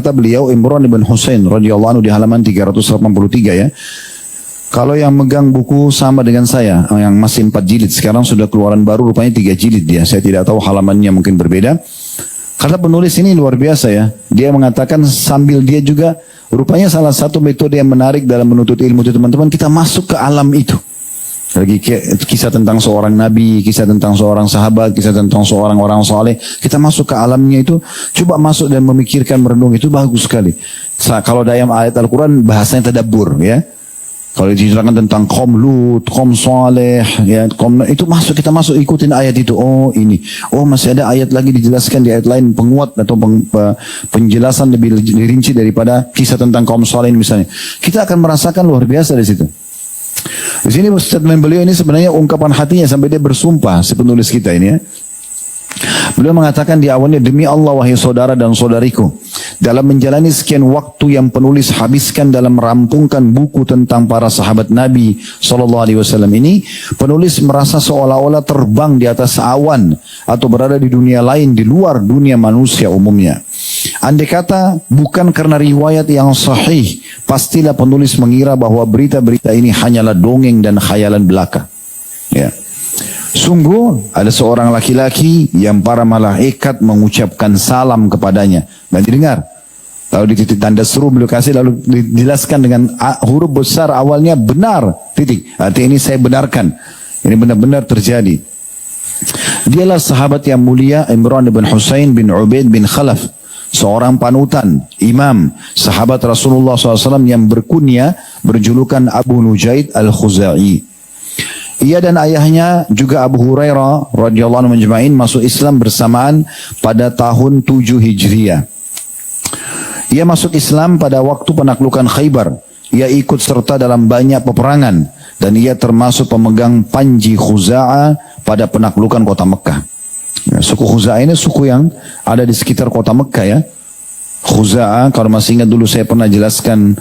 Kata beliau Imran bin Husain radhiyallahu anhu di halaman 383 ya. Kalau yang megang buku sama dengan saya, yang masih 4 jilid, sekarang sudah keluaran baru rupanya 3 jilid dia. Saya tidak tahu halamannya mungkin berbeda. Kata penulis ini luar biasa ya. Dia mengatakan sambil dia juga, rupanya salah satu metode yang menarik dalam menuntut ilmu itu teman-teman, kita masuk ke alam itu. Lagi kisah tentang seorang nabi, kisah tentang seorang sahabat, kisah tentang seorang orang saleh, kita masuk ke alamnya itu, coba masuk dan memikirkan, merenung, itu bagus sekali. Kalau dalam ayat Al-Quran bahasanya tadabbur ya. Kalau diceritakan tentang kaum Lut, kaum Saleh, ya, itu masuk, kita masuk ikutin ayat itu. Oh ini, oh masih ada ayat lagi dijelaskan di ayat lain penguat atau penjelasan lebih rinci daripada kisah tentang kaum Saleh misalnya. Kita akan merasakan luar biasa di situ. Di sini statement beliau ini sebenarnya ungkapan hatinya sampai dia bersumpah, si penulis kita ini ya. Beliau mengatakan di awalnya, demi Allah wahai saudara dan saudariku, dalam menjalani sekian waktu yang penulis habiskan dalam merampungkan buku tentang para sahabat Nabi SAW ini, penulis merasa seolah-olah terbang di atas awan atau berada di dunia lain di luar dunia manusia umumnya. Andai kata bukan karena riwayat yang sahih, pastilah penulis mengira bahwa berita-berita ini hanyalah dongeng dan khayalan belaka. Ya. Sungguh ada seorang laki-laki yang para malaikat mengucapkan salam kepadanya. Dan didengar. Lalu di titik tanda seru beliau kasih, lalu dijelaskan dengan huruf besar awalnya benar. Titik. Artinya ini saya benarkan. Ini benar-benar terjadi. Dialah sahabat yang mulia Imran bin Husain bin Ubaid bin Khalaf. Seorang panutan, imam, sahabat Rasulullah SAW yang berkunya berjulukan Abu Nujaid al-Khuzai. Ia dan ayahnya juga Abu Hurairah radhiyallahu anhu menjma'in masuk Islam bersamaan pada tahun 7 Hijriah. Ia masuk Islam pada waktu penaklukan Khaybar. Ia ikut serta dalam banyak peperangan dan ia termasuk pemegang panji Khuza'ah pada penaklukan kota Mekah. Ya, suku Khuza'ah ini suku yang ada di sekitar kota Mekah ya. Khuza'ah, kalau masih ingat dulu saya pernah jelaskan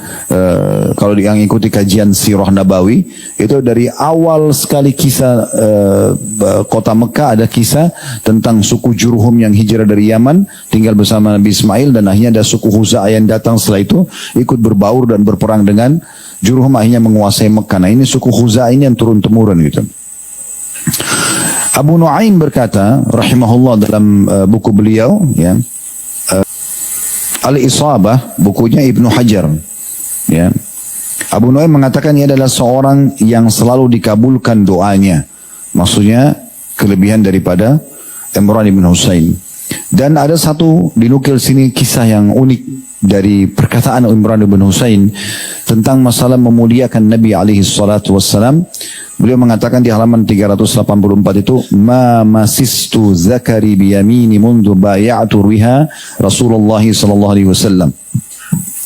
kalau yang ikuti kajian Sirah Nabawi, itu dari awal sekali kisah kota Mekah ada kisah tentang suku Jurhum yang hijrah dari Yaman tinggal bersama Nabi Ismail, dan akhirnya ada suku Khuza'ah yang datang setelah itu ikut berbaur dan berperang dengan Jurhum, akhirnya menguasai Mekah. Nah ini suku Khuza'ah ini yang turun-temurun gitu. Abu Nuaim berkata rahimahullah dalam buku beliau ya, Al-Isabah, bukunya Ibnu Hajar ya. Abu Nuaim mengatakan ia adalah seorang yang selalu dikabulkan doanya. Maksudnya kelebihan daripada Imran bin Husain. Dan ada satu dinukil sini kisah yang unik dari perkataan Imran bin Husain tentang masalah memuliakan Nabi alaihi salatu wassalam. Beliau mengatakan di halaman 384 itu, ma masistu zakari biyamini mundu bay'atu riha Rasulullah sallallahu alaihi wasallam.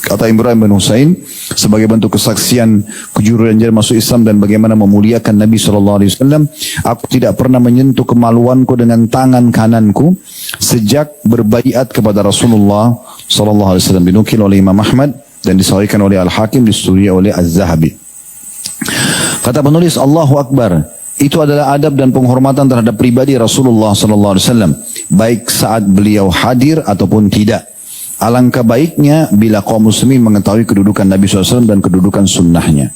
Kata Imran bin Husain sebagai bentuk kesaksian kejujuran masuk Islam dan bagaimana memuliakan Nabi sallallahu alaihi wasallam, aku tidak pernah menyentuh kemaluanku dengan tangan kananku sejak berbaiat kepada Rasulullah sallallahu alaihi wasallam. Dinukil oleh Imam Ahmad dan disahihkan oleh Al-Hakim, disahihkan oleh Az-Zahabi. Kata penulis, Allahu Akbar, itu adalah adab dan penghormatan terhadap pribadi Rasulullah sallallahu alaihi wasallam, baik saat beliau hadir ataupun tidak. Alangkah baiknya bila kaum muslimin mengetahui kedudukan Nabi SAW dan kedudukan sunnahnya.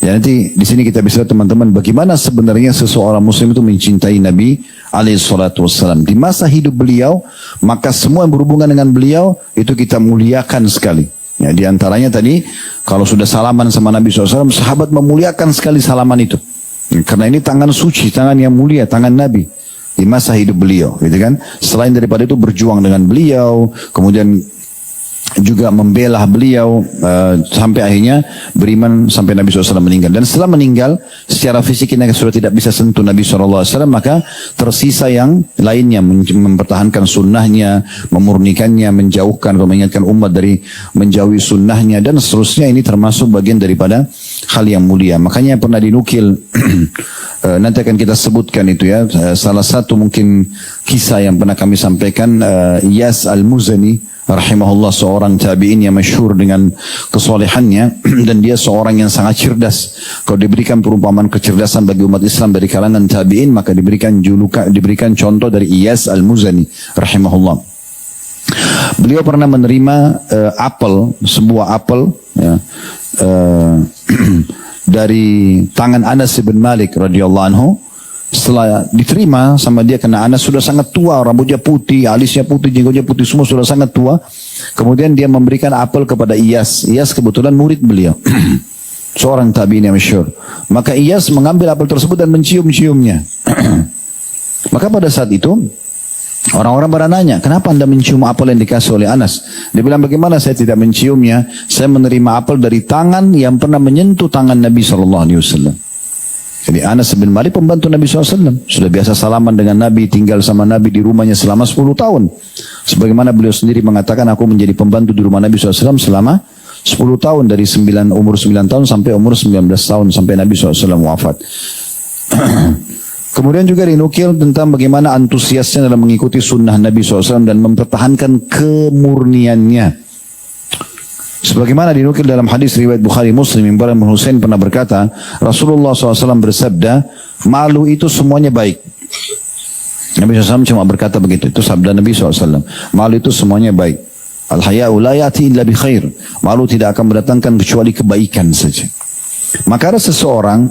Ya, nanti di sini kita bisa lihat teman-teman bagaimana sebenarnya seseorang muslim itu mencintai Nabi SAW. Di masa hidup beliau, maka semua yang berhubungan dengan beliau itu kita muliakan sekali. Ya, di antaranya tadi, kalau sudah salaman sama Nabi SAW, sahabat memuliakan sekali salaman itu. Ya, karena ini tangan suci, tangan yang mulia, tangan Nabi. Di masa hidup beliau, gitu kan. Selain daripada itu berjuang dengan beliau, kemudian juga membela beliau sampai akhirnya beriman sampai Nabi SAW meninggal. Dan setelah meninggal, secara fisik kita sudah tidak bisa sentuh Nabi SAW, maka tersisa yang lainnya, mempertahankan sunnahnya, memurnikannya, menjauhkan atau mengingatkan umat dari menjauhi sunnahnya, dan seterusnya. Ini termasuk bagian daripada hal yang mulia. Makanya pernah dinukil nanti akan kita sebutkan itu ya, salah satu mungkin kisah yang pernah kami sampaikan, Iyas al-Muzani rahimahullah, seorang tabi'in yang masyhur dengan kesolehannya dan dia seorang yang sangat cerdas. Kalau diberikan perumpamaan kecerdasan bagi umat Islam dari kalangan tabi'in, maka diberikan contoh dari Iyas al-Muzani rahimahullah. Beliau pernah menerima apel, sebuah apel, ya, dari tangan Anas bin Malik radhiyallahu anhu. Setelah diterima sama dia, karena Anas sudah sangat tua, rambutnya putih, alisnya putih, jenggotnya putih, semua sudah sangat tua. Kemudian dia memberikan apel kepada Iyas. Iyas kebetulan murid beliau, seorang tabi'in yang masyhur. Maka Iyas mengambil apel tersebut dan mencium-ciumnya. Maka pada saat itu orang-orang pada nanya, kenapa anda mencium apel yang dikasih oleh Anas? Dia bilang, bagaimana saya tidak menciumnya? Saya menerima apel dari tangan yang pernah menyentuh tangan Nabi SAW. Jadi Anas bin Malik pembantu Nabi SAW. Sudah biasa salaman dengan Nabi, tinggal sama Nabi di rumahnya selama 10 tahun. Sebagaimana beliau sendiri mengatakan, aku menjadi pembantu di rumah Nabi SAW selama 10 tahun. Dari umur 9 tahun sampai umur 19 tahun, sampai Nabi SAW wafat. Kemudian juga dinukil tentang bagaimana antusiasnya dalam mengikuti sunnah Nabi SAW dan mempertahankan kemurniannya. Sebagaimana dinukil dalam hadis riwayat Bukhari Muslim, Imran bin Husain pernah berkata, Rasulullah SAW bersabda, malu itu semuanya baik. Nabi SAW cuma berkata begitu, itu sabda Nabi SAW. Malu itu semuanya baik. Al-haya'u la ya'ti illa bi khair. Malu tidak akan mendatangkan kecuali kebaikan saja. Maka ada seseorang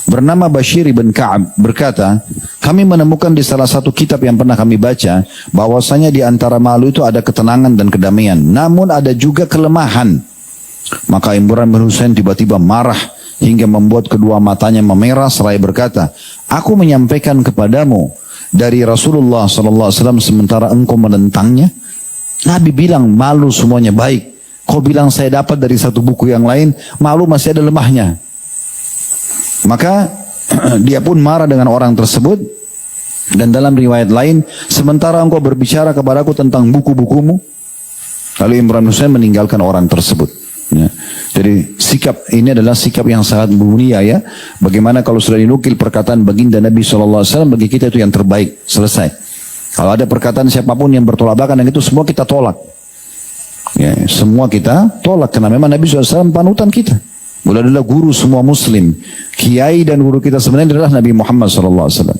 bernama Bashir bin Ka'ab berkata, kami menemukan di salah satu kitab yang pernah kami baca, bahwasanya di antara malu itu ada ketenangan dan kedamaian, namun ada juga kelemahan. Maka Imran bin Husain tiba-tiba marah hingga membuat kedua matanya memerah seraya berkata, aku menyampaikan kepadamu dari Rasulullah SAW sementara engkau menentangnya. Nabi bilang malu semuanya baik. Kau bilang saya dapat dari satu buku yang lain, malu masih ada lemahnya. Maka dia pun marah dengan orang tersebut. Dan dalam riwayat lain, sementara engkau berbicara kepadaku tentang buku-bukumu, lalu Imran Husain meninggalkan orang tersebut. Ya. Jadi sikap ini adalah sikap yang sangat mulia ya. Bagaimana kalau sudah dinukil perkataan baginda Nabi SAW, bagi kita itu yang terbaik, selesai. Kalau ada perkataan siapapun yang bertolak belakang, dan itu semua kita tolak. Ya, semua kita tolak karena memang Nabi SAW panutan kita. Beliau adalah guru semua muslim. Kiai dan guru kita sebenarnya adalah Nabi Muhammad SAW.